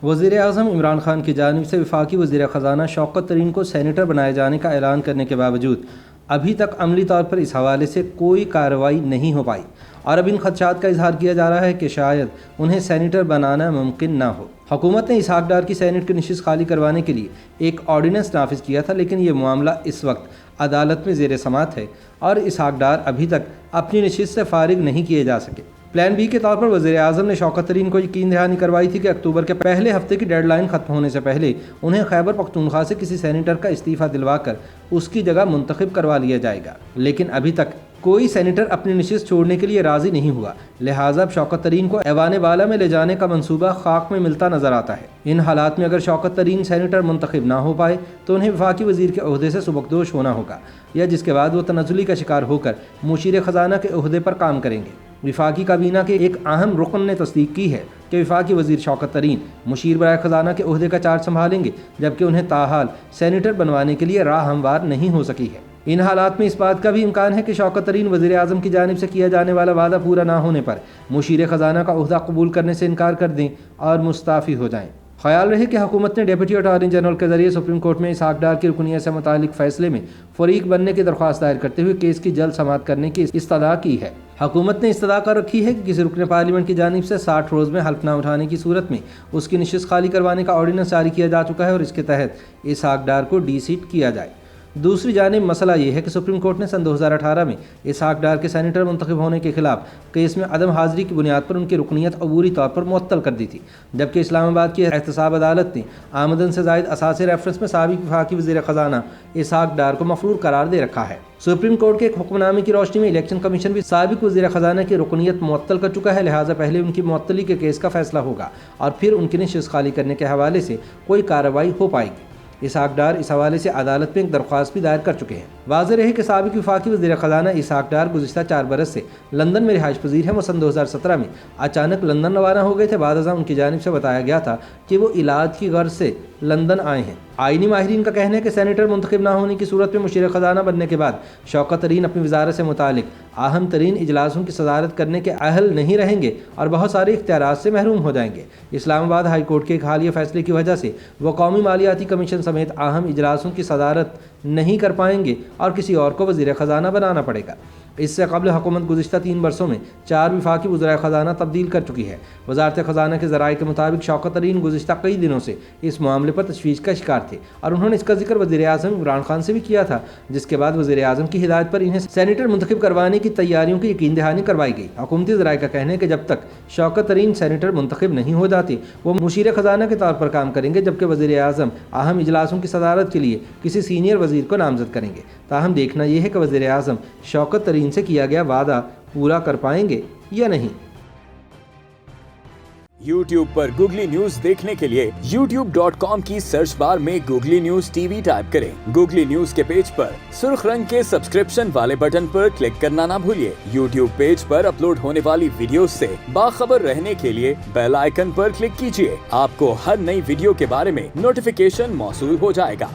وزیر اعظم عمران خان کی جانب سے وفاقی وزیر خزانہ شوکت ترین کو سینیٹر بنائے جانے کا اعلان کرنے کے باوجود ابھی تک عملی طور پر اس حوالے سے کوئی کارروائی نہیں ہو پائی، اور اب ان خدشات کا اظہار کیا جا رہا ہے کہ شاید انہیں سینیٹر بنانا ممکن نہ ہو۔ حکومت نے اسحاق ڈار کی سینیٹ کی نشست خالی کروانے کے لیے ایک آرڈیننس نافذ کیا تھا، لیکن یہ معاملہ اس وقت عدالت میں زیر سماعت ہے اور اسحاق ڈار ابھی تک اپنی نشست سے فارغ نہیں کیے جا سکے۔ پلان بی کے طور پر وزیر اعظم نے شوکت ترین کو یقین دہانی کروائی تھی کہ اکتوبر کے پہلے ہفتے کی ڈیڈ لائن ختم ہونے سے پہلے انہیں خیبر پختونخوا سے کسی سینیٹر کا استعفیٰ دلوا کر اس کی جگہ منتخب کروا لیا جائے گا، لیکن ابھی تک کوئی سینیٹر اپنی نشست چھوڑنے کے لیے راضی نہیں ہوا، لہٰذا اب شوکت ترین کو ایوان بالا میں لے جانے کا منصوبہ خاک میں ملتا نظر آتا ہے۔ ان حالات میں اگر شوکت ترین سینیٹر منتخب نہ ہو پائے تو انہیں وفاقی وزیر کے عہدے سے سبکدوش ہونا ہوگا، یا جس کے بعد وہ تنزلی کا شکار ہو کر مشیر خزانہ کے عہدے پر کام کریں گے۔ وفاقی کابینہ کے ایک اہم رکن نے تصدیق کی ہے کہ وفاقی وزیر شوکت ترین مشیر برائے خزانہ کے عہدے کا چارج سنبھالیں گے، جبکہ انہیں تاحال سینیٹر بنوانے کے لیے راہ ہموار نہیں ہو سکی ہے۔ ان حالات میں اس بات کا بھی امکان ہے کہ شوکت ترین وزیر اعظم کی جانب سے کیا جانے والا وعدہ پورا نہ ہونے پر مشیر خزانہ کا عہدہ قبول کرنے سے انکار کر دیں اور مستعفی ہو جائیں۔ خیال رہے کہ حکومت نے ڈپٹی اٹارنی جنرل کے ذریعے سپریم کورٹ میں اسحاق ڈار کی رکنیت سے متعلق فیصلے میں فریق بننے کی درخواست دائر کرتے ہوئے کیس کی جلد سماعت کرنے کی استدعا کی ہے۔ حکومت نے استدعا کر رکھی ہے کہ کسی رکن پارلیمنٹ کی جانب سے 60 روز میں حلف نہ اٹھانے کی صورت میں اس کی نشست خالی کروانے کا آرڈیننس جاری کیا جا چکا ہے اور اس کے تحت اسحاق ڈار کو ڈی سیٹ کیا جائے۔ دوسری جانب مسئلہ یہ ہے کہ سپریم کورٹ نے سن 2018 میں اسحاق ڈار کے سینیٹر منتخب ہونے کے خلاف کیس میں عدم حاضری کی بنیاد پر ان کی رکنیت عبوری طور پر معطل کر دی تھی، جبکہ اسلام آباد کی احتساب عدالت نے آمدن سے زائد اثاثے ریفرنس میں سابق وفاقی وزیر خزانہ اسحاق ڈار کو مفرور قرار دے رکھا ہے۔ سپریم کورٹ کے ایک حکم نامے کی روشنی میں الیکشن کمیشن بھی سابق وزیر خزانہ کی رکنیت معطل کر چکا ہے، لہٰذا پہلے ان کی معطلی کے کیس کا فیصلہ ہوگا اور پھر ان کی نشست خالی کرنے کے حوالے سے کوئی کارروائی ہو پائے گی۔ اسحاق ڈار اس حوالے سے عدالت میں ایک درخواست بھی دائر کر چکے ہیں۔ واضح رہے کہ سابق وفاقی وزیر خزانہ اسحاق ڈار گزشتہ 4 برس سے لندن میں رہائش پذیر ہیں۔ وہ سن 2017 میں اچانک لندن روانہ ہو گئے تھے، بعد ازاں ان کی جانب سے بتایا گیا تھا کہ وہ علاج کی غرض سے لندن آئے ہیں۔ آئینی ماہرین کا کہنا ہے کہ سینیٹر منتخب نہ ہونے کی صورت میں مشیر خزانہ بننے کے بعد شوکت ترین اپنی وزارت سے متعلق اہم ترین اجلاسوں کی صدارت کرنے کے اہل نہیں رہیں گے اور بہت سارے اختیارات سے محروم ہو جائیں گے۔ اسلام آباد ہائی کورٹ کے ایک حالیہ فیصلے کی وجہ سے وہ قومی مالیاتی کمیشن سمیت اہم اجلاسوں کی صدارت نہیں کر پائیں گے اور کسی اور کو وزیر خزانہ بنانا پڑے گا۔ اس سے قبل حکومت گزشتہ 3 برسوں میں 4 وفاقی وزرائے خزانہ تبدیل کر چکی ہے۔ وزارت خزانہ کے ذرائع کے مطابق شوکت ترین گزشتہ کئی دنوں سے اس معاملے پر تشویش کا شکار تھے اور انہوں نے اس کا ذکر وزیر اعظم عمران خان سے بھی کیا تھا، جس کے بعد وزیر اعظم کی ہدایت پر انہیں سینیٹر منتخب کروانے کی تیاریوں کی یقین دہانی کروائی گئی۔ حکومتی ذرائع کا کہنا ہے کہ جب تک شوکت ترین سینیٹر منتخب نہیں ہو جاتے وہ مشیر خزانہ کے طور پر کام کریں گے، جبکہ وزیر اعظم اہم اجلاسوں کی صدارت کے لیے کسی سینئر وزیر کو نامزد کریں گے۔ تاہم دیکھنا یہ ہے کہ وزیر اعظم شوکت ترین سے کیا گیا وعدہ پورا کر پائیں گے یا نہیں۔ YouTube پر گوگلی نیوز دیکھنے کے لیے youtube.com کی سرچ بار میں googly news T V type کریں۔ گوگلی نیوز کے پیج پر سرخ رنگ کے سبسکرپشن والے بٹن پر کلک کرنا نہ بھولیے۔ YouTube پیج پر اپلوڈ ہونے والی ویڈیوز سے باخبر رہنے کے لیے بیل آئیکن پر کلک کیجیے۔ آپ کو ہر نئی ویڈیو کے بارے میں نوٹیفیکیشن موصول ہو جائے گا۔